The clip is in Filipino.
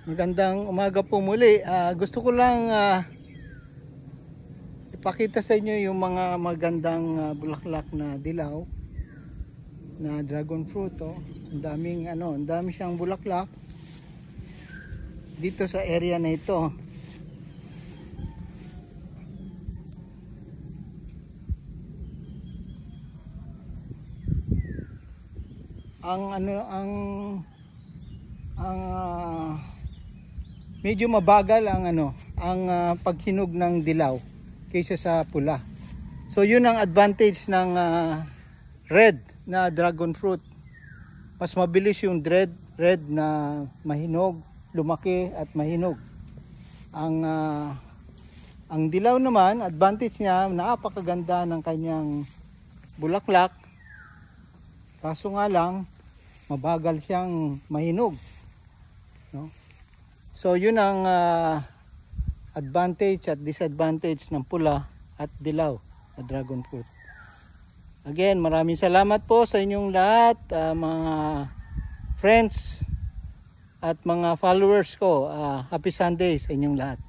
Magandang umaga po muli. Gusto ko lang ipakita sa inyo yung mga magandang bulaklak na dilaw na dragon fruit. Ang daming ang dami siyang bulaklak dito sa area na ito. Medyo mabagal ang paghinog ng dilaw kaysa sa pula. So yun ang advantage ng red na dragon fruit. Mas mabilis yung red na mahinog, lumaki at mahinog. Ang dilaw naman, advantage niya, napakaganda ng kanyang bulaklak. Kaso nga lang, mabagal siyang mahinog, no? So yun ang advantage at disadvantage ng pula at dilaw na dragon fruit. Again, maraming salamat po sa inyong lahat, mga friends at mga followers ko. Happy Sunday sa inyong lahat.